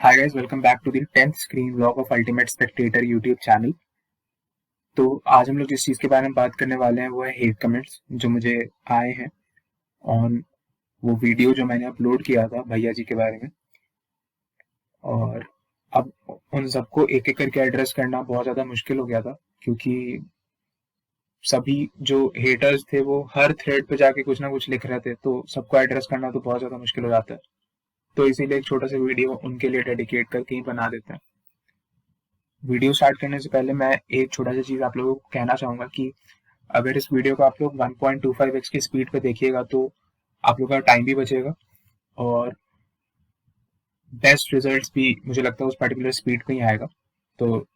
Hi guys, welcome back to the 10th screen vlog of ultimate spectator YouTube channel. तो आज हम लोग जिस चीज़ के बारे में बात करने वाले हैं वो है हेट कमेंट्स जो मुझे आए हैं ऑन वो वीडियो जो मैंने अपलोड किया था भैया जी के बारे में। और अब उन सबको एक एक करके एड्रेस करना बहुत ज़्यादा मुश्किल हो गया था, क्योंकि सभी जो हेटर्स थे वो हर थ्रेड पे जाके कुछ ना कुछ लिख रहे थे, तो सबको एड्रेस करना तो बहुत ज़्यादा मुश्किल हो जाता है। तो इसीलिए एक छोटा सा वीडियो उनके लिए डेडिकेट करके ही बना देते हैं। वीडियो स्टार्ट करने से पहले मैं एक छोटा सा चीज़ आप लोगों को कहना चाहूँगा कि अगर इस वीडियो को आप लोग 1.25x की स्पीड पे देखिएगा तो आप लोग का टाइम भी बचेगा और बेस्ट रिजल्ट्स भी मुझे लगता है उस पर्टिकुलर स्पीड पे ही आएगा। तो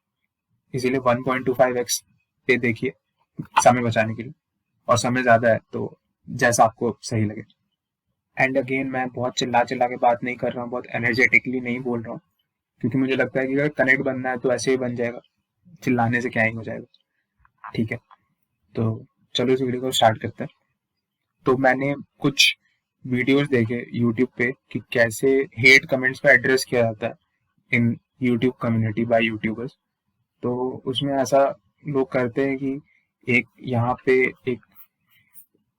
इसीलिए 1.25x पे देखिए समय बचाने के लिए, और समय ज़्यादा है तो जैसा आपको सही लगे। एंड अगेन मैं बहुत चिल्ला चिल्ला के बात नहीं कर रहा हूँ, बहुत एनर्जेटिकली नहीं बोल रहा हूँ, क्योंकि मुझे लगता है कि अगर कनेक्ट बनना है तो ऐसे ही बन जाएगा, चिल्लाने से क्या ही हो जाएगा। ठीक है, तो चलो इस वीडियो को स्टार्ट करते हैं। तो मैंने कुछ वीडियोस देखे यूट्यूब पे कि कैसे हेट कमेंट्स का एड्रेस किया जाता है इन यूट्यूब कम्युनिटी बाय यूट्यूबर्स। तो उसमें ऐसा लोग करते हैं कि एक यहाँ पे एक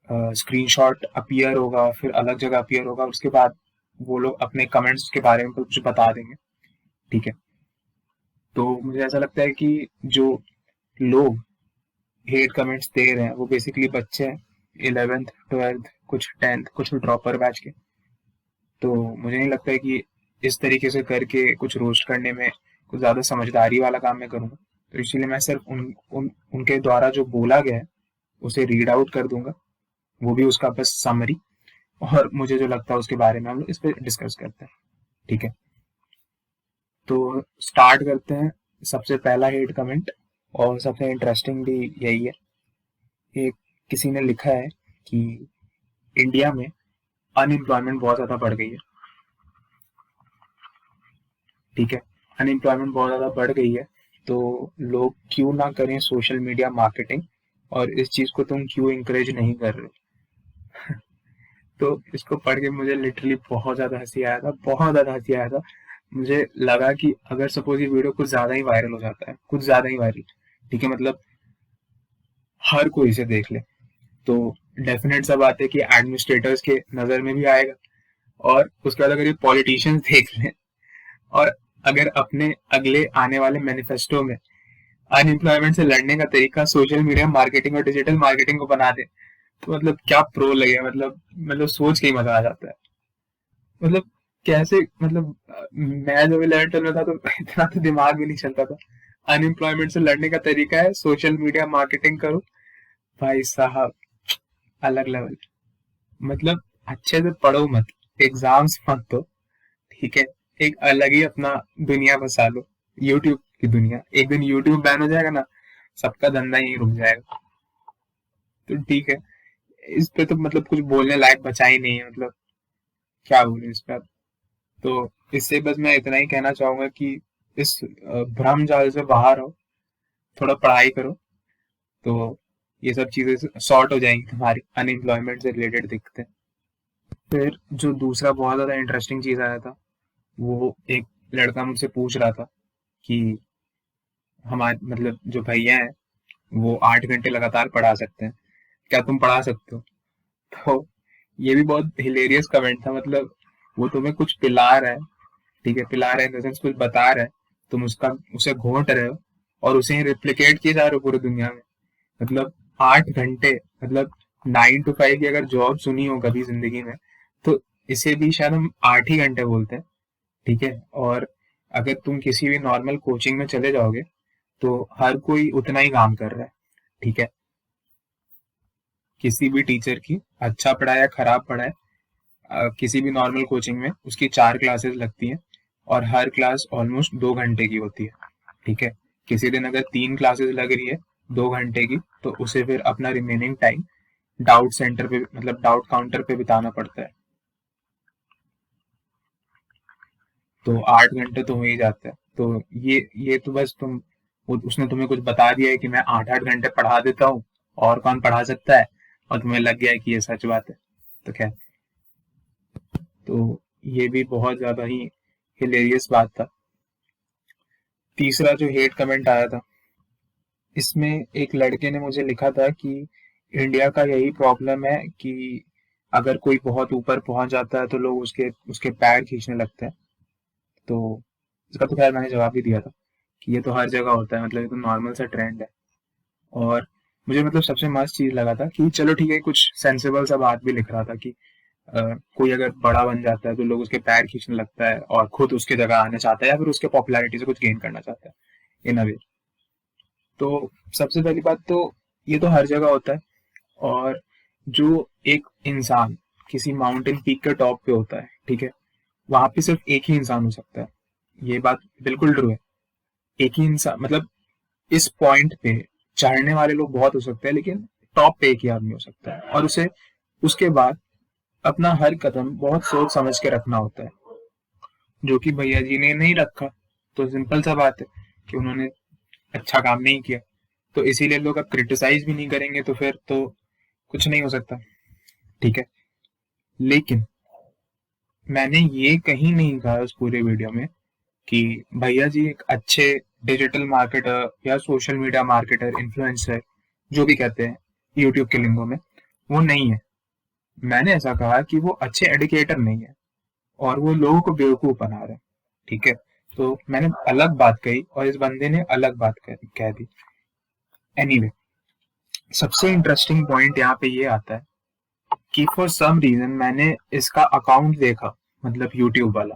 स्क्रीनशॉट अपीयर होगा, फिर अलग जगह अपीयर होगा, उसके बाद वो लोग अपने कमेंट्स के बारे में कुछ बता देंगे। ठीक है, तो मुझे ऐसा लगता है कि जो लोग हेट कमेंट्स दे रहे हैं वो बेसिकली बच्चे हैं, 11th 12th, कुछ 10th, कुछ ड्रॉपर बैच के। तो मुझे नहीं लगता है कि इस तरीके से करके कुछ रोस्ट करने में कुछ ज़्यादा समझदारी वाला काम मैं करूँगा। तो इसीलिए मैं सिर्फ उनके द्वारा जो बोला गया है उसे रीड आउट कर दूंगा, वो भी उसका बस समरी, और मुझे जो लगता है उसके बारे में हम लोग इस पर डिस्कस करते हैं। ठीक है, तो स्टार्ट करते हैं। सबसे पहला हेट कमेंट, और सबसे इंटरेस्टिंग भी यही है। एक किसी ने लिखा है कि इंडिया में अनएम्प्लॉयमेंट बहुत ज़्यादा बढ़ गई है। ठीक है, अनएम्प्लॉयमेंट बहुत ज़्यादा बढ़ गई है, तो लोग क्यों ना करें सोशल मीडिया मार्केटिंग, और इस चीज़ को तुम क्यों इंकरेज नहीं कर रहे हो। तो इसको पढ़ के मुझे लिटरली बहुत ज़्यादा हंसी आया था, बहुत ज़्यादा हंसी आया था। मुझे लगा कि अगर सपोज ये वीडियो कुछ ज़्यादा ही वायरल हो जाता है, कुछ ज़्यादा ही वायरल, ठीक है, मतलब हर कोई इसे देख ले, तो डेफिनेट सा बात है कि एडमिनिस्ट्रेटर्स के नज़र में भी आएगा। और उसके बाद अगर ये पॉलिटिशियंस देख लें, और अगर अपने अगले आने वाले मैनिफेस्टो में अनएम्प्लॉयमेंट से लड़ने का तरीका सोशल मीडिया मार्केटिंग और डिजिटल मार्केटिंग को बना दे, तो मतलब क्या प्रो लगे, मतलब सोच के ही मजा आ जाता है। मतलब कैसे, मतलब मैं जब 11th में था तो इतना तो दिमाग भी नहीं चलता था। अनएम्प्लॉयमेंट से लड़ने का तरीका है सोशल मीडिया मार्केटिंग करो। भाई साहब, अलग लेवल। मतलब अच्छे से पढ़ो मत, एग्जाम्स मत दो, ठीक है, एक अलग ही अपना दुनिया बसा लो, यूट्यूब की दुनिया। एक दिन यूट्यूब बैन हो जाएगा ना, सबका धंधा यही रुक जाएगा। तो ठीक है, इस पे तो मतलब कुछ बोलने लायक बचा ही नहीं है, मतलब क्या बोलूं इस पर। तो इससे बस मैं इतना ही कहना चाहूंगा कि इस भ्रम जाल से बाहर हो, थोड़ा पढ़ाई करो, तो ये सब चीजें सॉर्ट हो जाएंगी तुम्हारी अनएम्प्लॉयमेंट से रिलेटेड दिक्कतें। फिर जो दूसरा बहुत ज्यादा इंटरेस्टिंग चीज आया था, वो एक लड़का मुझसे पूछ रहा था कि हमारे मतलब जो भैया हैं वो 8 घंटे लगातार पढ़ा सकते हैं, क्या तुम पढ़ा सकते हो। तो ये भी बहुत हिलेरियस कमेंट था। मतलब वो तुम्हें कुछ पिला रहा है, ठीक है, पिला रहा है इन द सेंस कुछ बता रहा है, तुम उसका उसे घोंट रहे हो और उसे रिप्लिकेट किए जा रहे हो पूरी दुनिया में। मतलब 8 घंटे, मतलब 9 to 5 की अगर जॉब सुनी हो कभी जिंदगी में, तो इसे भी शायद हम 8 ही घंटे बोलते हैं। ठीक है, और अगर तुम किसी भी नॉर्मल कोचिंग में चले जाओगे तो हर कोई उतना ही काम कर रहा है। ठीक है, किसी भी टीचर की अच्छा पढ़ाए या खराब पढ़ाए, किसी भी नॉर्मल कोचिंग में उसकी 4 क्लासेस लगती हैं, और हर क्लास ऑलमोस्ट 2 घंटे की होती है। ठीक है, किसी दिन अगर 3 क्लासेस लग रही है 2 घंटे की, तो उसे फिर अपना रिमेनिंग टाइम डाउट सेंटर पे, मतलब डाउट काउंटर पे बिताना पड़ता है। तो 8 घंटे तो हो ही जाता है। तो ये तो बस उसने तुम्हें कुछ बता दिया है कि मैं 8 8 घंटे पढ़ा देता हूँ, और कौन पढ़ा सकता है, और तुम्हें लग गया है कि ये सच बात है। तो क्या, तो ये भी बहुत ज्यादा ही हिलेरियस बात था। तीसरा जो हेट कमेंट आया था, इसमें एक लड़के ने मुझे लिखा था कि इंडिया का यही प्रॉब्लम है कि अगर कोई बहुत ऊपर पहुंच जाता है तो लोग उसके उसके पैर खींचने लगते हैं। तो इसका तो खैर मैंने जवाब भी दिया था कि ये तो हर जगह होता है, मतलब ये तो नॉर्मल सा ट्रेंड है। और मुझे मतलब सबसे मस्त चीज लगा था कि चलो ठीक है, कुछ सेंसिबल सा बात भी लिख रहा था कि कोई अगर बड़ा बन जाता है तो लोग उसके पैर खींचने लगता है और खुद उसके जगह आना चाहता है या फिर उसके पॉपुलैरिटी से कुछ गेन करना चाहता है इन अ वे। तो सबसे पहली बात तो ये तो हर जगह होता है। और जो एक इंसान किसी माउंटेन पीक के टॉप पे होता है, ठीक है, वहां पे सिर्फ एक ही इंसान हो सकता है। ये बात बिल्कुल ट्रू है। एक ही इंसान, मतलब इस पॉइंट पे चढ़ने वाले लोग बहुत हो सकते हैं लेकिन टॉप पे एक ही आदमी हो सकता है, और उसे उसके बाद अपना हर कदम बहुत सोच समझ के रखना होता है, जो कि भैया जी ने नहीं रखा। तो सिंपल सा बात है कि उन्होंने अच्छा काम नहीं किया। तो इसीलिए लोग अब क्रिटिसाइज भी नहीं करेंगे तो फिर तो कुछ नहीं हो सकता, ठीक है। लेकिन मैंने ये कहीं नहीं कहा उस पूरे वीडियो में कि भैया जी एक अच्छे डिजिटल मार्केटर या सोशल मीडिया मार्केटर, इन्फ्लुएंसर, जो भी कहते हैं यूट्यूब के लिंगों में, वो नहीं है। मैंने ऐसा कहा कि वो अच्छे एडुकेटर नहीं है और वो लोगों को बेवकूफ बना रहे हैं, ठीक है। तो मैंने अलग बात कही और इस बंदे ने अलग बात कह दी। एनीवे, सबसे इंटरेस्टिंग पॉइंट यहाँ पे ये आता है कि फॉर सम रीजन मैंने इसका अकाउंट देखा, मतलब यूट्यूब वाला,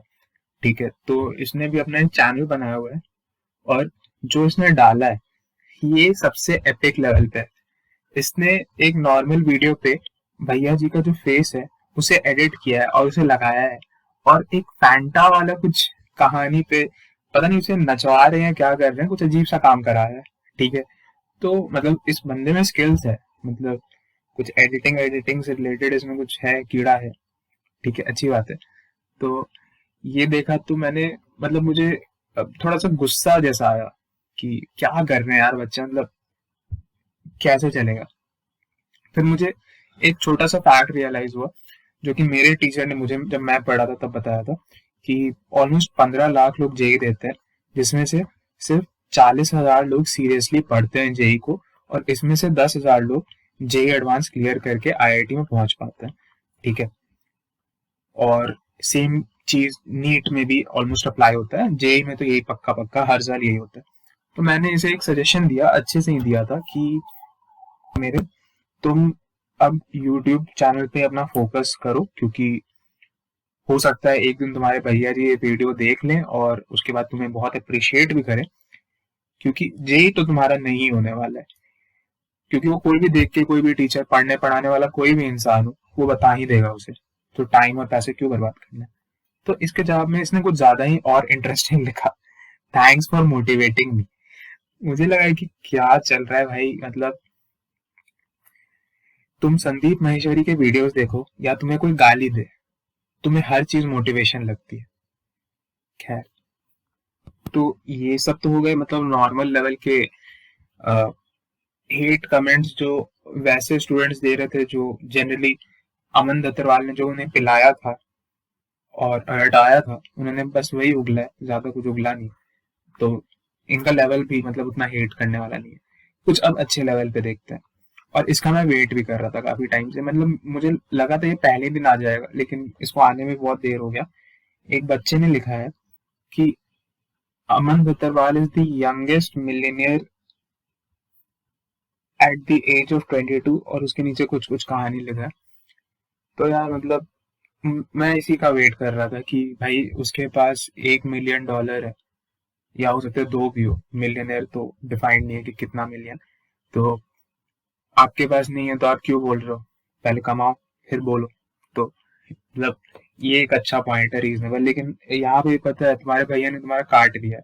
ठीक है। तो इसने भी अपना चैनल बनाया हुआ है और जो इसने डाला है ये सबसे एपिक लेवल पे है। इसने एक नॉर्मल वीडियो पे भैया जी का जो फेस है उसे एडिट किया है और उसे लगाया है, और एक फैंटा वाला कुछ कहानी पे पता नहीं उसे नचवा रहे हैं क्या कर रहे हैं, कुछ अजीब सा काम करा है, ठीक है। तो मतलब इस बंदे में स्किल्स है, मतलब कुछ एडिटिंग एडिटिंग से रिलेटेड इसमें कुछ है, कीड़ा है, ठीक है, अच्छी बात है। तो ये देखा तो मैंने, मतलब मुझे थोड़ा सा गुस्सा जैसा आया कि क्या कर रहे हैं यार बच्चे, मतलब कैसे चलेगा। फिर मुझे एक छोटा सा फैक्ट रियलाइज हुआ, जो कि मेरे टीचर ने मुझे जब मैं पढ़ा था तब बताया था, कि ऑलमोस्ट 15 लाख लोग जेई देते हैं, जिसमें से सिर्फ 40,000 लोग सीरियसली पढ़ते हैं जेई को, और इसमें से 10,000 लोग जेई एडवांस क्लियर करके आईआईटी में पहुंच पाते हैं, ठीक है। और सेम चीज नीट में भी ऑलमोस्ट अप्लाई होता है, जेई में तो यही पक्का पक्का हर साल यही होता है। तो मैंने इसे एक सजेशन दिया, अच्छे से ही दिया था कि मेरे तुम अब यूट्यूब चैनल पे अपना फोकस करो, क्योंकि हो सकता है एक दिन तुम्हारे भैया जी ये वीडियो देख लें और उसके बाद तुम्हें बहुत अप्रिशिएट भी करें, क्योंकि जेई तो तुम्हारा नहीं होने वाला है। क्योंकि वो कोई भी देख के, कोई भी टीचर, पढ़ने पढ़ाने वाला कोई भी इंसान हो, वो बता ही देगा उसे। तो टाइम और पैसे क्यों बर्बाद करना है। तो इसके जवाब में इसने कुछ ज्यादा ही और इंटरेस्टिंग लिखा, थैंक्स फॉर मोटिवेटिंग मी। मुझे लगा कि क्या चल रहा है भाई, मतलब तुम संदीप महेश्वरी के वीडियोस देखो या तुम्हें कोई गाली दे, तुम्हें हर चीज मोटिवेशन लगती है। खैर, तो ये सब तो हो गए मतलब नॉर्मल लेवल के हेट कमेंट्स जो वैसे स्टूडेंट्स दे रहे थे, जो जनरली अमन दत्तरवाल ने जो उन्हें पिलाया था और हटाया था, उन्होंने बस वही उगला है, ज्यादा कुछ उगला नहीं। तो इनका लेवल भी मतलब उतना हेट करने वाला नहीं है। कुछ अब अच्छे लेवल पे देखते हैं। और इसका मैं वेट भी कर रहा था काफी टाइम से, मतलब मुझे लगा था ये पहले दिन आ जाएगा, लेकिन इसको आने में बहुत देर हो गया। एक बच्चे ने लिखा है कि Aman Dattarwal is the youngest millionaire at the age of 22, और उसके नीचे कुछ कुछ कहानी लिखा है। तो यार मतलब मैं इसी का वेट कर रहा था कि भाई उसके पास $1 मिलियन है, या हो सकता है दो भी हो, मिलियनर तो डिफाइंड नहीं है कि कितना मिलियन। तो आपके पास नहीं है तो आप क्यों बोल रहे हो, पहले कमाओ फिर बोलो। तो मतलब ये एक अच्छा पॉइंट है, रीजनेबल। लेकिन यहाँ पे पता है तुम्हारे भैया ने तुम्हारा काट दिया।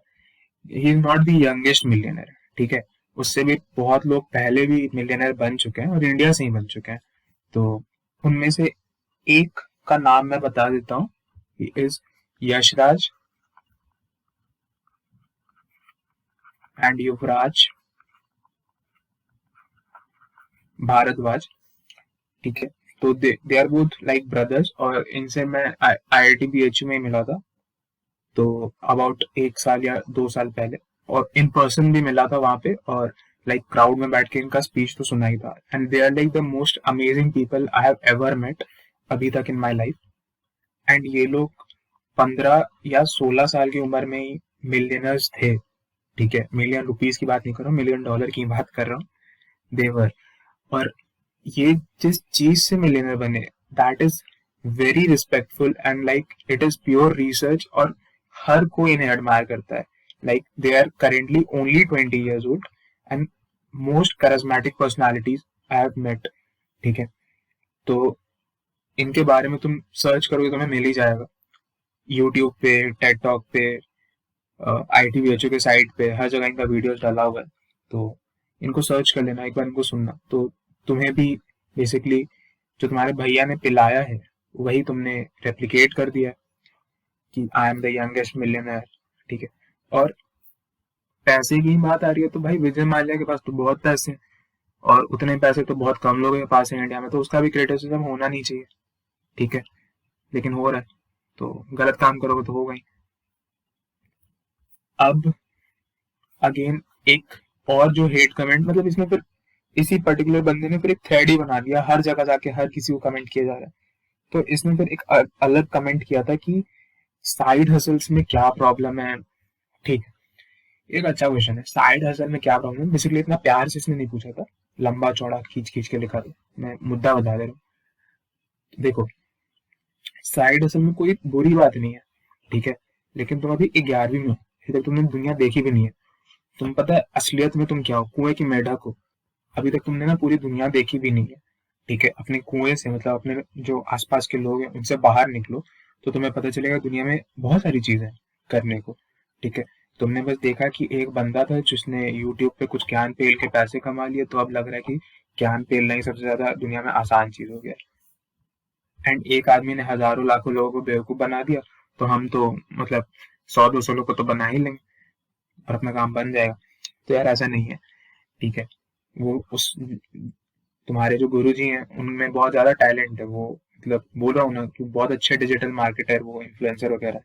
He is not the youngest millionaire, ठीक है। उससे भी बहुत लोग पहले भी मिलियनर बन चुके हैं और इंडिया से ही बन चुके हैं। तो उनमें से एक का नाम मैं बता देता हूँ, he is Yashraj and Yuvraj Bhardwaj, ठीक है। तो they are both like brothers, और इनसे मैं आईआईटी बीएचयू में मिला था। तो अबाउट 1 साल या 2 साल पहले, और इन पर्सन भी मिला था वहां पे, और लाइक क्राउड में बैठ के इनका स्पीच तो सुना ही था, and they are like the most amazing people I have ever met अभी तक इन माई लाइफ। एंड ये लोग 15 या 16 साल की उम्र में ही मिलियनर्स थे, ठीक है, मिलियन रुपीज की बात नहीं कर रहा हूँ, मिलियन डॉलर की बात कर रहा हूँ, देवर। और ये जिस चीज से मिलियनर बने, that is very respectful, and like it is pure research, और हर कोई इन्हें एडमायर करता है। Like they are currently only 20 years old and most charismatic personalities I have met, ठीक है। तो इनके बारे में तुम सर्च करोगे तुम्हें मिल ही जाएगा, यूट्यूब पे, टेड टॉक पे, ITVHO के साइट पे, हर जगह इनका वीडियोस डाला हुआ है। तो इनको सर्च कर लेना, एक बार इनको सुनना, तो तुम्हें भी बेसिकली जो तुम्हारे भैया ने पिलाया है वही तुमने रेप्लिकेट कर दिया कि I am the youngest millionaire, ठीक है। और पैसे की बात आ रही है तो भाई विजय माल्या के पास तो बहुत पैसे हैं, और उतने पैसे तो बहुत कम लोगों के पास है इंडिया में, तो उसका भी क्रिटिसिज्म होना नहीं चाहिए, ठीक है, लेकिन हो रहा है, तो गलत काम करोगे तो होगा ही। अब अगेन एक और जो हेट कमेंट, मतलब इसमें फिर इसी पर्टिकुलर बंदे ने फिर एक थ्रेड ही बना दिया, हर जगह जाके हर किसी को कमेंट किया जा रहा है। तो इसने फिर एक अलग कमेंट किया था कि साइड हसल्स में क्या प्रॉब्लम है, ठीक है। एक अच्छा क्वेश्चन है, साइड हसल में क्या प्रॉब्लम है, बेसिकली इतना प्यार से इसने नहीं पूछा था, लंबा चौड़ा खींच खींच के लिखा था, मैं मुद्दा बता दे रहा हूँ। देखो, साइड हसल में कोई बुरी बात नहीं है, ठीक है, लेकिन तुम अभी 11वीं में हो, अभी तक तुमने दुनिया देखी भी नहीं है, तुम पता है असलियत में तुम क्या हो, कुएं की मेढक हो, अभी तक तुमने ना पूरी दुनिया देखी भी नहीं है, ठीक है। अपने कुएं से, मतलब अपने जो आसपास के लोग हैं उनसे बाहर निकलो, तो तुम्हें पता चलेगा दुनिया में बहुत सारी चीजें करने को, ठीक है। तुमने बस देखा कि एक बंदा था जिसने यूट्यूब पे कुछ ज्ञान पेल के पैसे कमा लिए, तो अब लग रहा है कि ज्ञान पेलना ही सबसे ज्यादा दुनिया में आसान चीज हो गया, एंड एक आदमी ने हजारों लाखों लोगों को बेवकूफ बना दिया, तो हम तो मतलब 100-200 लोग को तो बना ही लेंगे और अपना काम बन जाएगा। तो यार ऐसा नहीं है, ठीक है। वो उस तुम्हारे जो गुरु जी हैं उनमें बहुत ज्यादा टैलेंट है, वो मतलब बोल रहा हूँ ना कि बहुत अच्छे डिजिटल मार्केटर, वो इन्फ्लुएंसर वगैरह,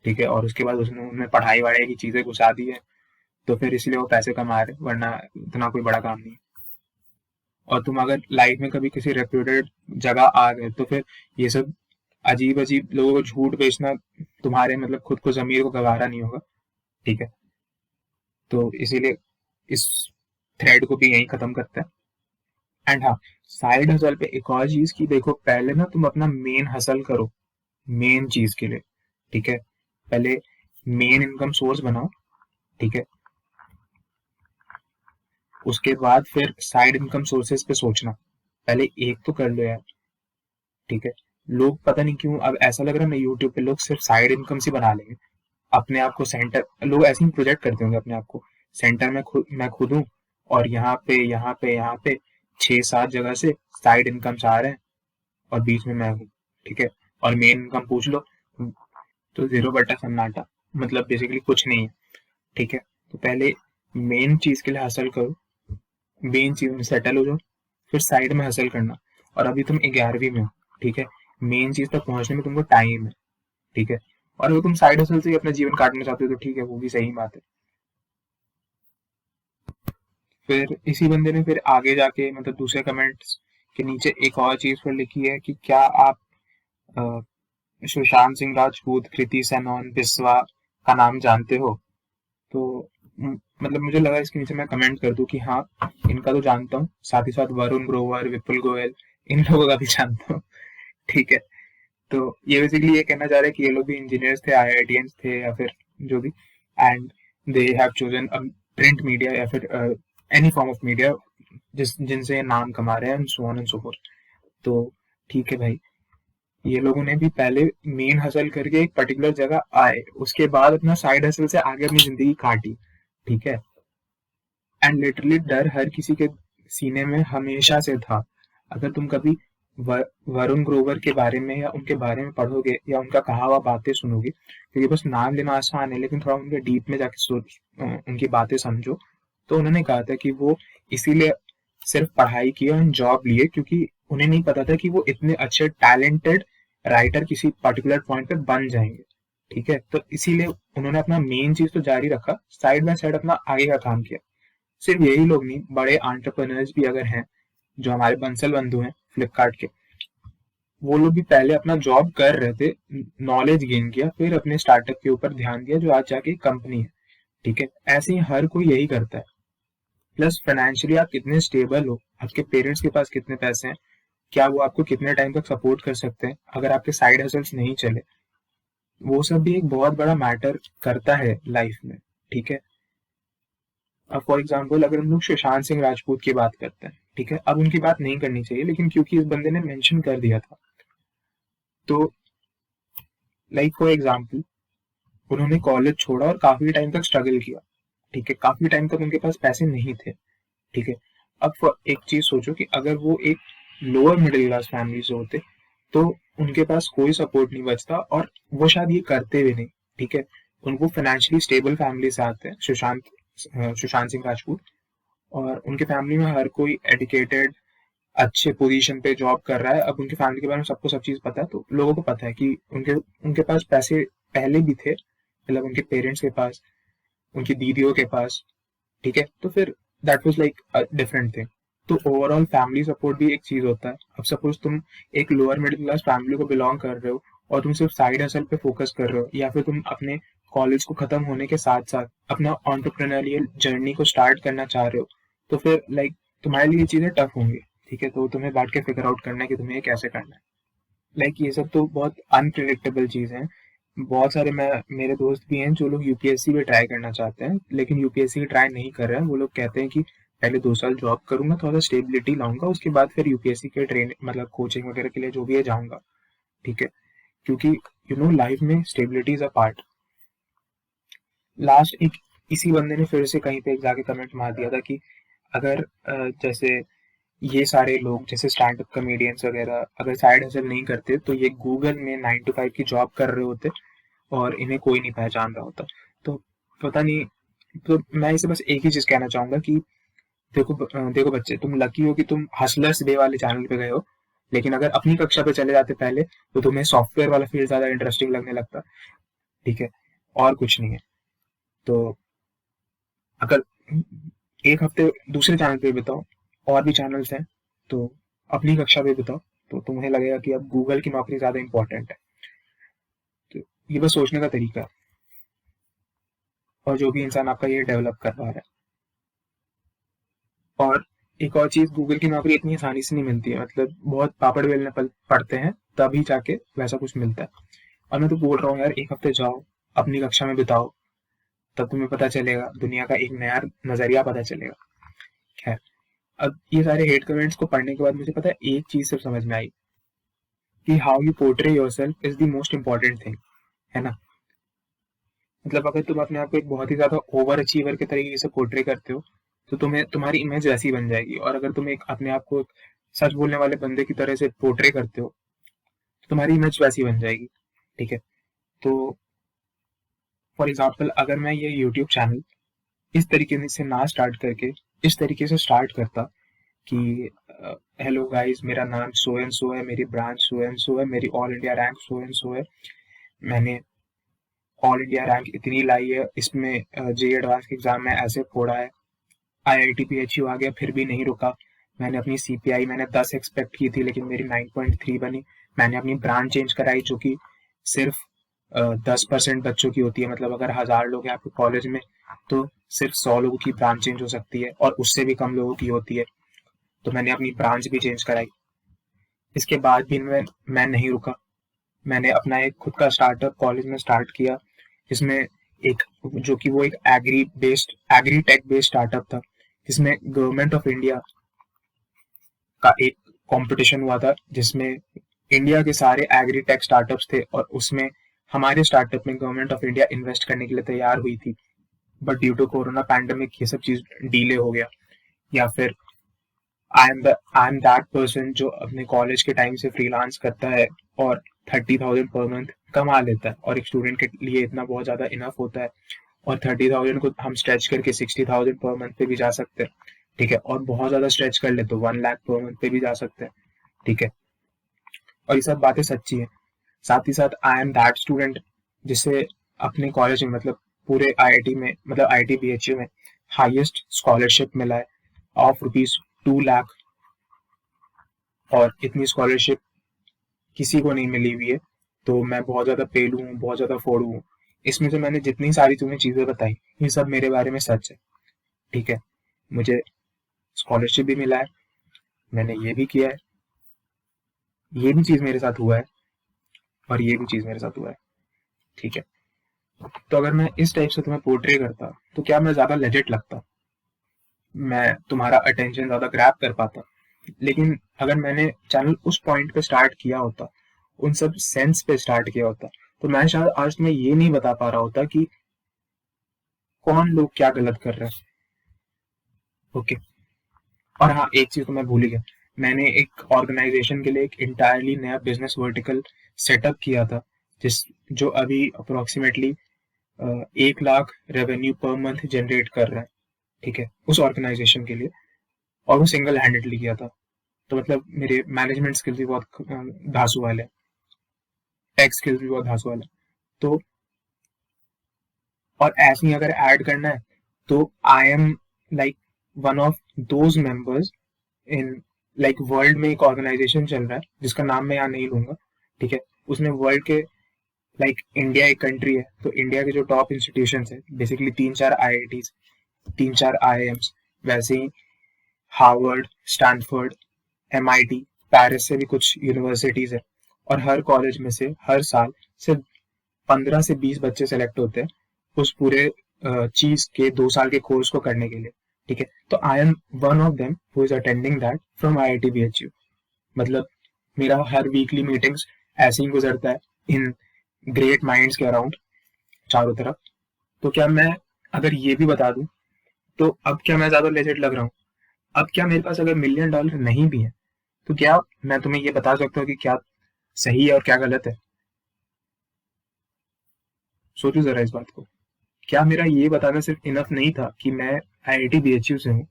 ठीक है। और उसके बाद उसने उनमें पढ़ाई वढ़ाई की चीजें घुसा दी है, तो फिर इसलिए वो पैसे कमा रहे, वरना इतना कोई बड़ा काम नहीं। और तुम अगर लाइफ में कभी किसी रेप्यूटेड जगह आ गए, तो फिर ये सब अजीब अजीब लोगों को झूठ बेचना तुम्हारे मतलब खुद को जमीर को गवारा नहीं होगा, ठीक है। तो इसीलिए इस थ्रेड को भी यहीं खत्म करते हैं। एंड हाँ, साइड हसल पे एक और चीज की, देखो पहले ना तुम अपना मेन हसल करो, मेन चीज के लिए, ठीक है। पहले मेन इनकम सोर्स बनाओ, ठीक है, उसके बाद फिर साइड इनकम सोर्सेज पे सोचना, पहले एक तो कर लो यार, ठीक है। लोग पता नहीं क्यों अब ऐसा लग रहा है ना, यूट्यूब पे लोग सिर्फ साइड इनकम से बना लेंगे अपने आप को, सेंटर लोग ऐसे ही प्रोजेक्ट करते होंगे अपने आप को, सेंटर में मैं खुद हूँ, और यहाँ पे 6-7 जगह से साइड इनकम आ रहे हैं, और बीच में मैं हूँ, ठीक है। और मेन इनकम पूछ लो तो 0 बटा सन्नाटा, मतलब बेसिकली कुछ नहीं है, ठीक है। तो पहले मेन चीज के लिए हासिल करो, मेन चीज में सेटल हो जाओ, फिर साइड में हासिल करना। और अभी तुम 11वीं में हो, ठीक है, मेन चीज तक पहुंचने में तुमको टाइम है, ठीक है। और अगर तुम साइड हसल से ही अपना जीवन काटना चाहते हो तो ठीक है, वो भी सही बात है। फिर इसी बंदे ने फिर आगे जाके मतलब दूसरे कमेंट्स के नीचे एक और चीज पर लिखी है कि क्या आप सुशांत सिंह राजपूत, कृति सेनन, बिस्वा का नाम जानते हो। तो मतलब मुझे लगा इसके नीचे मैं कमेंट कर दूं कि हाँ, इनका तो जानता हूँ, साथ ही साथ वरुण ग्रोवर, विपुल गोयल, इन लोगों का भी जानता हूँ, ठीक है। तो ये बेसिकली ये कहना चाह रहे हैं कि ये लोग भी इंजीनियर्स थे, IITians थे, या फिर जो भी, and they have chosen print media या फिर एनी फॉर्म ऑफ मीडिया जिनसे नाम कमा रहे हैं, so on and so fourth. तो ठीक है भाई, ये लोगों ने भी पहले मेन हसल करके एक पर्टिकुलर जगह आए, उसके बाद अपना साइड हसल से आगे अपनी जिंदगी काटी, ठीक है। एंड लिटरली डर हर किसी के सीने में हमेशा से था। अगर तुम कभी वरुण ग्रोवर के बारे में या उनके बारे में पढ़ोगे या उनका कहा हुआ बातें सुनोगे, क्योंकि बस नाम लेना आसान है, लेकिन थोड़ा उनके डीप में जाके सोच, उनकी बातें समझो, तो उन्होंने कहा था कि वो इसीलिए सिर्फ पढ़ाई की और जॉब लिए क्योंकि उन्हें नहीं पता था कि वो इतने अच्छे टैलेंटेड राइटर किसी पर्टिकुलर पॉइंट पे बन जाएंगे, ठीक है, तो इसीलिए उन्होंने अपना मेन चीज तो जारी रखा, साइड बाय साइड अपना आगे का काम किया। सिर्फ यही लोग नहीं, बड़े एंटरप्रेन्योर्स भी अगर हैं, जो हमारे बंसल बंधु हैं फ्लिपकार्ट के, वो लोग भी पहले अपना जॉब कर रहे थे, नॉलेज गेन किया, फिर अपने स्टार्टअप के ऊपर ध्यान दिया, जो आज जाके कंपनी है। ठीक है, ऐसे ही हर कोई यही करता है। प्लस फाइनेंशियली आप कितने स्टेबल हो, आपके पेरेंट्स के पास कितने पैसे हैं, क्या वो आपको कितने टाइम तक सपोर्ट कर सकते हैं अगर आपके साइड हसल्स नहीं चले, वो सब भी एक बहुत बड़ा मैटर करता है लाइफ में। ठीक है, अब फॉर एग्जाम्पल अगर हम लोग सुशांत सिंह राजपूत की बात करते हैं, ठीक है, अब उनकी बात नहीं करनी चाहिए, लेकिन क्योंकि इस बंदे ने मेंशन कर दिया था, तो लाइक फॉर एग्जाम्पल उन्होंने कॉलेज छोड़ा और काफी टाइम तक स्ट्रगल किया। ठीक है, काफी टाइम तक उनके पास पैसे नहीं थे। ठीक है, अब एक चीज सोचो कि अगर वो एक लोअर मिडिल क्लास फैमिली से होते, तो उनके पास कोई सपोर्ट नहीं बचता और वो शायद ये करते भी नहीं। ठीक है, उनको फाइनेंशियली स्टेबल फैमिली से आते हैं सुशांत सिंह राजपूत, और उनके फैमिली में हर कोई एडुकेटेड, अच्छे पोजीशन पे जॉब कर रहा है। अब उनकी फैमिली के बारे में सबको सब चीज पता है, तो लोगों को पता है कि उनके उनके पास पैसे पहले भी थे, मतलब उनके पेरेंट्स के पास, उनकी दीदियों के पास। ठीक है, तो फिर that was like different thing. तो ओवरऑल फैमिली सपोर्ट भी एक चीज होता है। अब सपोज तुम एक लोअर मिडिल क्लास फैमिली को बिलोंग कर रहे हो और तुम सिर्फ साइड हसल पे फोकस कर रहे हो, या फिर तुम अपने कॉलेज को खत्म होने के साथ साथ अपना एंटरप्रेन्योरियल जर्नी को स्टार्ट करना चाह रहे हो, तो फिर लाइक तुम्हारे लिए ये चीजें टफ होंगी। ठीक है, तो तुम्हें बैठ के फिगर आउट करना है कि तुम्हें ये कैसे करना है। लाइक ये सब तो बहुत अनप्रिडिक्टेबल चीज है। बहुत सारे मैं मेरे दोस्त भी हैं जो लोग यूपीएससी भी ट्राई करना चाहते हैं, लेकिन यूपीएससी ट्राई नहीं कर रहे हैं। वो लोग कहते हैं कि पहले 2 साल जॉब करूंगा, थोड़ा सा स्टेबिलिटी लाऊंगा, उसके बाद फिर यूपीएससी के ट्रेन मतलब कोचिंग वगैरह के लिए जो भी है जाऊंगा। ठीक है, क्योंकि लाइफ में stability is a part. Last एक इसी बंदे ने फिर से कहीं पे जाके कमेंट मार दिया था कि अगर जैसे ये सारे लोग जैसे स्टैंड अप कॉमेडियंस वगैरह अगर साइड हसल नहीं करते, तो ये गूगल में 9 to 5 की जॉब कर रहे होते और इन्हें कोई नहीं पहचान रहा होता। तो पता नहीं, तो मैं इसे बस एक ही चीज कहना चाहूंगा कि देखो बच्चे, तुम लकी हो कि तुम हसलर्स डे वाले चैनल पे गए हो, लेकिन अगर अपनी कक्षा पे चले जाते पहले, तो तुम्हें सॉफ्टवेयर वाला फील्ड ज्यादा इंटरेस्टिंग लगने लगता। ठीक है, और कुछ नहीं है। तो अगर एक हफ्ते दूसरे चैनल पे बिताओ, और भी चैनल्स हैं, तो अपनी कक्षा पे बिताओ, तो तुम्हें लगेगा कि अब गूगल की नौकरी ज्यादा इंपॉर्टेंट है। तो ये बस सोचने का तरीका है, और जो भी इंसान आपका ये डेवलप कर पा रहा है। और एक और चीज, गूगल की नौकरी इतनी आसानी से नहीं मिलती है, मतलब बहुत पापड़ बेलने पड़ते हैं, तभी जाके वैसा कुछ मिलता है। और मैं तो बोल रहा हूँ यार, एक हफ्ते जाओ, अपनी कक्षा में बिताओ, तब तुम्हें पता चलेगा, दुनिया का एक नया नजरिया पता चलेगा। खैर, अब ये सारे हेट कमेंट्स को पढ़ने के बाद मुझे पता है एक चीज सिर्फ समझ में आई, कि how you portray yourself is the most important thing, है ना। मतलब अगर तुम अपने आप को एक बहुत ही ज्यादा ओवर अचीवर के तरीके से पोर्ट्रे करते हो, तो तुम्हें तुम्हारी इमेज वैसी बन जाएगी। और अगर तुम एक अपने आप को एक सच बोलने वाले बंदे की तरह से पोर्ट्रे करते हो, तो तुम्हारी इमेज वैसी बन जाएगी। ठीक है, तो फॉर एग्जाम्पल अगर मैं ये यूट्यूब चैनल इस तरीके से ना स्टार्ट करके इस तरीके से स्टार्ट करता कि हेलो गाइस, मेरा नाम सो एंड सो है, मेरी ब्रांच सो एंड सो है, मेरी all India rank so and so है, मैंने ऑल इंडिया रैंक इतनी लाई है, इसमें जे एडवांस के एग्जाम में ऐसे फोड़ा है, आईआईटी पीएचयू आ गया फिर भी नहीं रुका, मैंने अपनी सीपीआई मैंने 10 एक्सपेक्ट की थी लेकिन मेरी 9.3 बनी, मैंने अपनी ब्रांच चेंज कराई जो कि सिर्फ 10% बच्चों की होती है, मतलब अगर 1000 लोग हैं आपके कॉलेज में, तो सिर्फ 100 लोगों की ब्रांच चेंज हो सकती है, और उससे भी कम लोगों की होती है। तो मैंने अपनी ब्रांच भी चेंज कराई। इसके बाद भी मैं नहीं रुका, मैंने अपना एक खुद का स्टार्टअप कॉलेज में स्टार्ट किया, जिसमें एक जो कि वो एक एग्री टेक बेस्ड स्टार्टअप था, जिसमें गवर्नमेंट ऑफ इंडिया का एक कंपटीशन हुआ था, जिसमें इंडिया के सारे एग्री टेक स्टार्टअप्स थे, और उसमें हमारे स्टार्टअप में गवर्नमेंट ऑफ इंडिया इन्वेस्ट करने के लिए तैयार हुई थी। But due to corona pandemic ये सब चीज डिले हो गया। या फिर आई एम दैट पर्सन जो अपने कॉलेज के टाइम से फ्रीलांस करता है और 30,000 पर मंथ कमा लेता है, और एक स्टूडेंट के लिए इतना बहुत ज्यादा इनफ होता है। और 30,000 को हम स्ट्रेच करके 60,000 पर मंथ पे भी जा सकते हैं। ठीक है, और बहुत ज्यादा स्ट्रेच कर ले तो 1 लाख पर मंथ पे भी जा सकते हैं। ठीक है, और ये सब बातें सच्ची है। साथ ही साथ आई एम दैट स्टूडेंट जिसे अपने कॉलेज में मतलब पूरे आईआईटी में मतलब आईआईटी बीएचयू में हाईएस्ट स्कॉलरशिप मिला है ऑफ ₹2 लाख। और इतनी स्कॉलरशिप किसी को नहीं मिली हुई है। तो मैं बहुत ज़्यादा पेलू हूँ, बहुत ज़्यादा फोड़ू हूँ। इसमें से मैंने जितनी सारी तुम्हें चीज़ें बताई, ये सब मेरे बारे में सच है। ठीक है, मुझे स्कॉलरशिप भी मिला है, मैंने ये भी किया है, ये भी चीज़ मेरे साथ हुआ है, और ये भी चीज़ मेरे साथ हुआ है। ठीक है, तो अगर मैं इस टाइप से तुम्हें पोर्ट्रे करता तो क्या मैं ज़्यादा लेजिट लगता, मैं तुम्हारा अटेंशन ज़्यादा ग्रैब कर पाता। लेकिन अगर मैंने चैनल उस पॉइंट पे स्टार्ट किया होता, उन सब सेंस पे स्टार्ट किया होता, तो मैं शायद आज तुम्हें ये नहीं बता पा रहा होता कि कौन लोग क्या गलत कर रहे हैं। ओके, और हाँ, एक चीज तो मैं भूल ही गया, मैंने एक ऑर्गेनाइजेशन के लिए एक इंटायरली नया बिजनेस वर्टिकल सेटअप किया था, जिस जो अभी approximately 1 lakh revenue per month generate कर रहा है। ठीक है, उस ऑर्गेनाइजेशन के लिए, और वो सिंगल हैंडेडली किया था। तो मतलब मेरे मैनेजमेंट स्किल्स भी बहुत धांसू वाले हैं, टेक स्किल्स भी बहुत धांसू वाले हैं। तो और ऐसे ही अगर ऐड करना है, तो I am like one of those members in like world में एक ऑर्गेनाइजेशन चल रहा है जिसका नाम मैं यहाँ नहीं लूंगा। ठीक है, उसमें वर्ल्ड के लाइक इंडिया एक कंट्री है, तो इंडिया के जो टॉप इंस्टीट्यूशन है बेसिकली 3-4 आईआईटीज, 3-4 आईआईएम्स, वैसे ही हार्वर्ड, स्टैनफोर्ड, एमआईटी, पेरिस से भी कुछ यूनिवर्सिटीज है। और हर कॉलेज में से हर साल सिर्फ 15 से 20 बच्चे सेलेक्ट होते हैं उस पूरे चीज के 2 साल के कोर्स को करने के लिए। ठीक है, तो I am one of them who is attending that from IIT BHU. मतलब मेरा हर वीकली मीटिंग्स ऐसे ही गुजरता है इन ग्रेट माइंड्स के अराउंड चारों तरफ। तो क्या मैं अगर ये भी बता दूं, तो अब क्या मैं ज्यादा लेजेंड लग रहा हूँ? अब क्या मेरे पास अगर $1,000,000 नहीं भी है, तो क्या मैं तुम्हें ये बता सकता हूँ कि क्या सही है और क्या गलत है? सोचो जरा इस बात को। क्या मेरा ये बताना सिर्फ इनफ नहीं था कि मैं आईआईटी बीएचयू से हूँ,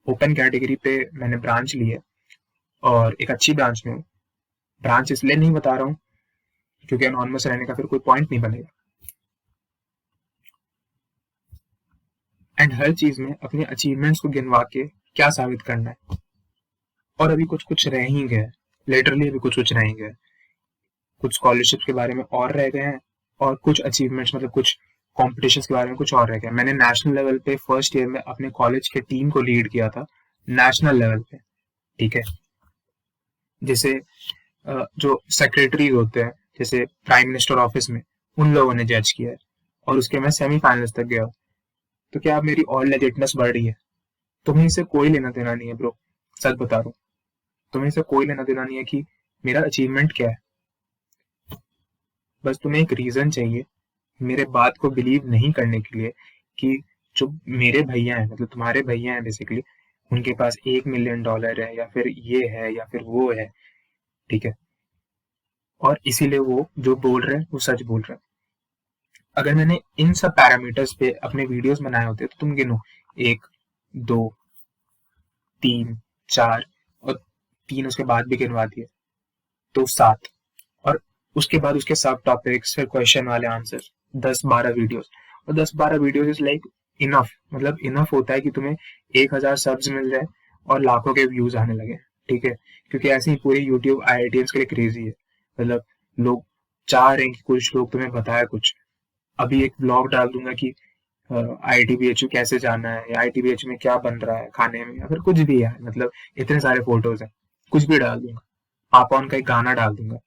ओपन कैटेगरी पे मैंने ब्रांच ली है, और एक अच्छी ब्रांच में हूँ। ब्रांच इसलिए नहीं बता रहा हूँ क्योंकि अनोनिमस रहने का फिर कोई पॉइंट नहीं बनेगा। एंड हर चीज में अपने अचीवमेंट्स को गिनवा के क्या साबित करना है। और अभी कुछ कुछ रह ही गए, लिटरली अभी कुछ कुछ रह ही गए। कुछ स्कॉलरशिप के बारे में और रह गए हैं, और कुछ अचीवमेंट्स मतलब कुछ कॉम्पिटिशन्स के बारे में कुछ और रह गए। मैंने नेशनल लेवल पे फर्स्ट ईयर में अपने कॉलेज के टीम को लीड किया था, नेशनल लेवल पे। ठीक है, जैसे जो सेक्रेटरीज होते हैं जैसे प्राइम मिनिस्टर ऑफिस में, उन लोगों ने जज किया है, और उसके मैं सेमीफाइनल्स तक गया हूँ। तो क्या अब मेरी और लेजिटनेस बढ़ रही है? तुम्हें इससे कोई लेना देना नहीं है ब्रो, सच बता रहा हूँ। तुम्हें इससे कोई लेना देना नहीं है कि मेरा अचीवमेंट क्या है। बस तुम्हें एक रीजन चाहिए मेरे बात को बिलीव नहीं करने के लिए कि जो मेरे भैया हैं, मतलब तुम्हारे भैया हैं बेसिकली, उनके पास $1,000,000 है, या फिर ये है, या फिर वो है। ठीक है, और इसीलिए वो जो बोल रहे हैं वो सच बोल रहे हैं। अगर मैंने इन सब पैरामीटर्स पे अपने वीडियोस बनाए होते तो तुम गिनो, 1, 2, 3, 4, और 3 उसके बाद भी गिनवा दिए तो 7। और उसके बाद उसके सब टॉपिक्स, फिर क्वेश्चन वाले आंसर, 10-12 वीडियोस। और 10-12 वीडियोस इज लाइक इनफ, मतलब इनफ होता है कि तुम्हें 1,000 सब्स मिल जाए और लाखों के व्यूज आने लगे। ठीक है, क्योंकि ऐसे ही पूरी यूट्यूब आईआईटीएंस के लिए क्रेजी है। मतलब लोग चाह रहे हैं कि कुछ लोग तुम्हें बताया कुछ। अभी एक ब्लॉग डाल दूंगा कि आईआईटी कैसे जाना है, या आईआईटी में क्या बन रहा है खाने में, या फिर कुछ भी है, मतलब इतने सारे फोटोज हैं, कुछ भी डाल दूंगा। पापा उनका एक गाना डाल दूंगा,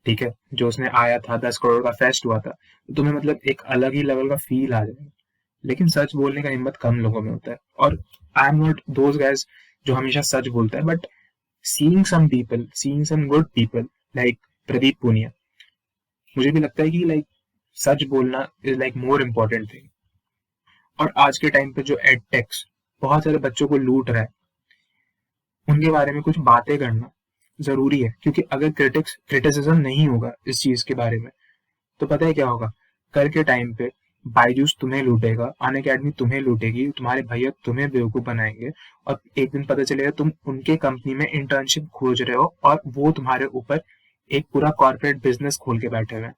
ठीक है, जो उसने आया था, 10 करोड़ का फेस्ट हुआ था, तो तुम्हें मतलब एक अलग ही लेवल का फील आ जाएगा। लेकिन सच बोलने का हिम्मत कम लोगों में होता है, और I am not those guys जो हमेशा सच बोलता है, but seeing some people, seeing some good people like Pradeep Punia, मुझे भी लगता है कि लाइक सच बोलना is like more important thing. और आज के टाइम पे जो एडटेक्स बहुत सारे बच्चों को लूट रहा है, उनके बारे में कुछ बातें करना जरूरी है, क्योंकि अगर क्रिटिसिज्म नहीं होगा इस चीज के बारे में, तो पता है क्या होगा? कल के टाइम पे बायजूस तुम्हें लूटेगा, अन अकेडमी तुम्हें लूटेगी, तुम्हारे भैया तुम्हें बेवकूफ बनाएंगे, और एक दिन पता चलेगा तुम उनके कंपनी में इंटर्नशिप खोज रहे हो, और वो तुम्हारे ऊपर एक पूरा कॉर्पोरेट बिजनेस खोल के बैठे हुए हैं।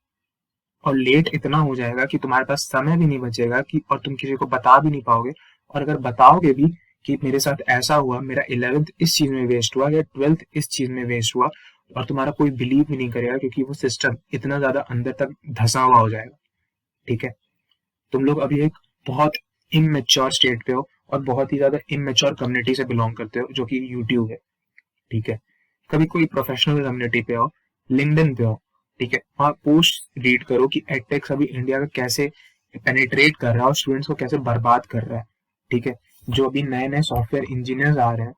और लेट इतना हो जाएगा कि तुम्हारे पास समय भी नहीं बचेगा कि और तुम किसी को बता भी नहीं पाओगे। और अगर बताओगे भी कि मेरे साथ ऐसा हुआ, मेरा 11th इस चीज में वेस्ट हुआ या 12th इस चीज में वेस्ट हुआ, और तुम्हारा कोई बिलीव भी नहीं करेगा क्योंकि वो सिस्टम इतना ज्यादा अंदर तक धंसा हुआ हो जाएगा। ठीक है, तुम लोग अभी एक बहुत इमेच्योर स्टेट पे हो और बहुत ही ज्यादा इमेच्योर कम्युनिटी से बिलोंग करते हो जो कि यूट्यूब है। ठीक है, कभी कोई प्रोफेशनल कम्युनिटी पे हो, लिंक्डइन पे हो, ठीक है, वहाँ पोस्ट रीड करो कि एडटेक्स अभी इंडिया का कैसे पेनिट्रेट कर रहा है और स्टूडेंट्स को कैसे बर्बाद कर रहा है। ठीक है, जो अभी नए नए सॉफ्टवेयर इंजीनियर्स आ रहे हैं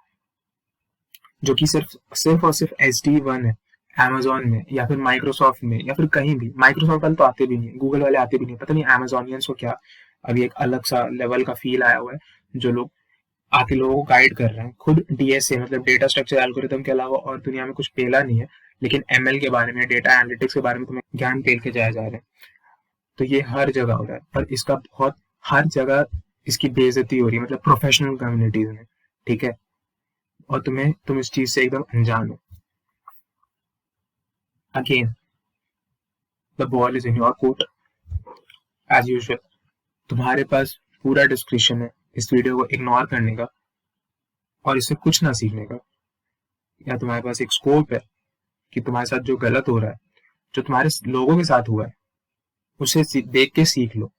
जो कि सिर्फ और सिर्फ SD1 है Amazon में या फिर माइक्रोसॉफ्ट में या फिर कहीं भी। माइक्रोसॉफ्ट वाले तो आते भी नहीं, गूगल वाले आते भी नहीं, पता नहीं अमेजोनियंस को क्या अभी एक अलग सा लेवल का फील आया हुआ है जो लोग आके लोगों को गाइड कर रहे हैं। खुद DSA मतलब डेटा स्ट्रक्चर एल्गोरिथम के अलावा और दुनिया में कुछ पेला नहीं है, लेकिन ML के बारे में, डेटा एनालिटिक्स के बारे में तुम्हें ज्ञान पेल के जाया जा रहा है। तो ये हर जगह हो रहा है, पर इसका बहुत हर जगह इसकी बेइज्जती हो रही है, मतलब प्रोफेशनल कम्युनिटीज में। ठीक है, और तुम इस चीज से एकदम अनजान हो। Again the ball is in your court as usual. तुम्हारे पास पूरा डिस्क्रिप्शन है इस वीडियो को इग्नोर करने का और इससे कुछ ना सीखने का, या तुम्हारे पास एक स्कोप है कि तुम्हारे साथ जो गलत हो रहा है, जो तुम्हारे लोगों के साथ हुआ है, उसे देख के सीख लो।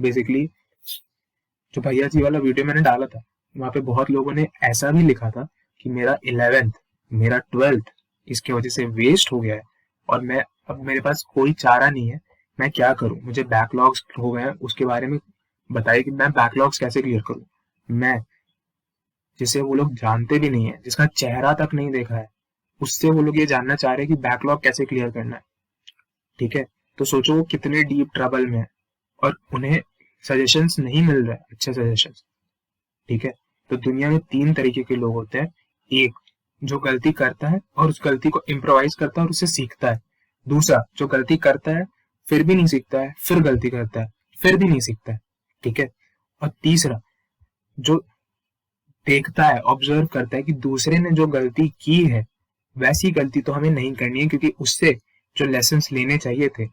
बेसिकली जो भैया जी वाला वीडियो मैंने डाला था वहां पे बहुत लोगों ने ऐसा भी लिखा था कि मेरा 11th मेरा 12th इसके वजह से वेस्ट हो गया है और मैं अब मेरे पास कोई चारा नहीं है, मैं क्या करूं, मुझे बैकलॉग्स हो गए हैं, उसके बारे में बताइए कि मैं बैकलॉग्स कैसे क्लियर करूं। मैं जिसे वो लोग जानते भी नहीं है, जिसका चेहरा तक नहीं देखा है, उससे वो लोग ये जानना चाह रहे हैं कि बैकलॉग कैसे क्लियर करना है। ठीक है, तो सोचो वो कितने डीप ट्रबल में है और उन्हें सजेशंस नहीं मिल रहे, अच्छे सजेशंस। ठीक है, तो दुनिया में 3 तरीके के लोग होते हैं। एक जो गलती करता है और उस गलती को इम्प्रोवाइज करता है और उससे सीखता है। दूसरा जो गलती करता है फिर भी नहीं सीखता है, फिर गलती करता है फिर भी नहीं सीखता है। ठीक है, और तीसरा जो देखता है, ऑब्जर्व करता है कि दूसरे ने जो गलती की है वैसी गलती तो हमें नहीं करनी है, क्योंकि उससे जो लेसन लेने चाहिए थे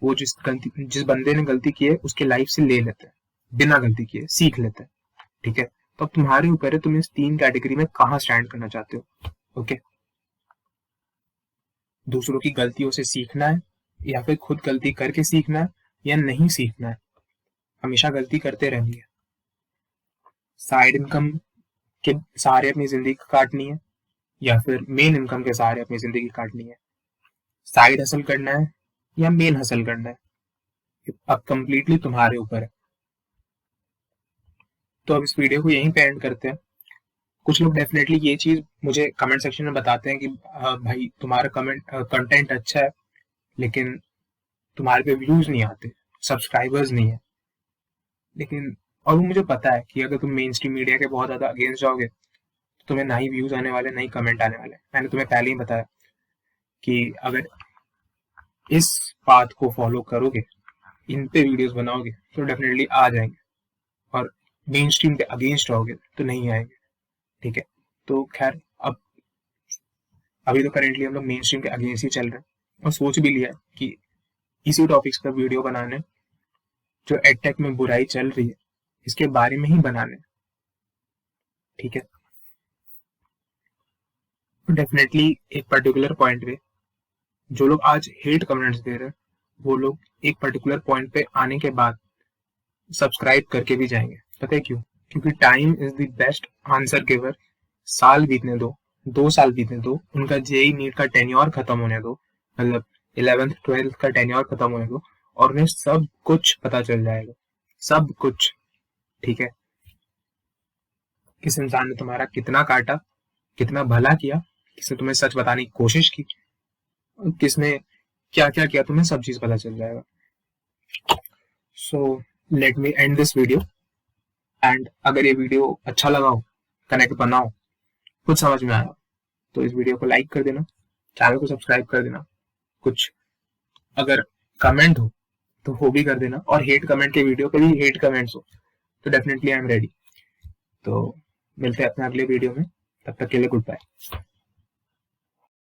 वो जिस बंदे ने गलती की है उसके लाइफ से ले लेते हैं, बिना गलती किए सीख लेते हैं। ठीक है, तो अब तुम्हारे ऊपर है तुम इस 3 कैटेगरी में कहाँ स्टैंड करना चाहते हो। ओके, दूसरों की गलतियों से सीखना है या फिर खुद गलती करके सीखना है या नहीं सीखना है, हमेशा गलती करते रहनी है, साइड इनकम के सहारे अपनी जिंदगी काटनी है या फिर मेन इनकम के सहारे अपनी जिंदगी काटनी है, साइड हसल करना है या मेन हसल करना है, अब कंप्लीटली तुम्हारे ऊपर है। तो अब इस वीडियो को यहीं पे एंड करते हैं। कुछ लोग डेफिनेटली ये चीज मुझे कमेंट सेक्शन में बताते हैं कि भाई तुम्हारा कंटेंट अच्छा है लेकिन तुम्हारे पे व्यूज नहीं आते, सब्सक्राइबर्स नहीं है। लेकिन और वो मुझे पता है कि अगर तुम मेन स्ट्रीम मीडिया के बहुत ज्यादा अगेंस्ट जाओगे तो तुम्हें ना ही व्यूज आने वाले, ना ही कमेंट आने वाले। मैंने तुम्हें पहले ही बताया कि अगर इस पाथ को फॉलो करोगे, इन पे वीडियोस बनाओगे तो डेफिनेटली आ जाएंगे, और मेन स्ट्रीम के अगेंस्ट रहोगे तो नहीं आएंगे। ठीक है, तो खैर अब अभी तो करेंटली हम लोग मेन स्ट्रीम के अगेंस्ट ही चल रहे हैं और सोच भी लिया कि इसी टॉपिक्स पर वीडियो बनाने, जो एडटेक में बुराई चल रही है इसके बारे में ही बनाने। ठीक है, तो डेफिनेटली एक पर्टिकुलर पॉइंट पे जो लोग आज हेट कमेंट्स दे रहे हैं वो लोग एक पर्टिकुलर पॉइंट पे आने के बाद सब्सक्राइब करके भी जाएंगे। पता है क्यों? क्योंकि time is the best answer giver. साल बीतने दो, 2 साल बीतने दो, उनका जेई नीट का टेन्योर खत्म होने दो, मतलब 11th 12th का टेन्योर खत्म होने दो, और उन्हें सब कुछ पता चल जाएगा, सब कुछ। ठीक है, किस इंसान ने तुम्हारा कितना काटा, कितना भला किया, किसने तुम्हें सच बताने की कोशिश की, किसने क्या क्या किया, तुम्हें सब चीज पता चल जाएगा। So let me and this video. And अगर ये वीडियो अच्छा लगा हो, कनेक्ट बना हो, कुछ समझ में आया तो इस वीडियो को लाइक कर देना, चैनल को सब्सक्राइब कर देना। कुछ अगर कमेंट हो तो वो भी कर देना, और हेट कमेंट के वीडियो पे भी हेट कमेंट्स हो तो डेफिनेटली आई एम रेडी। तो मिलते हैं अपने अगले वीडियो में, तब तक के लिए गुड बाय।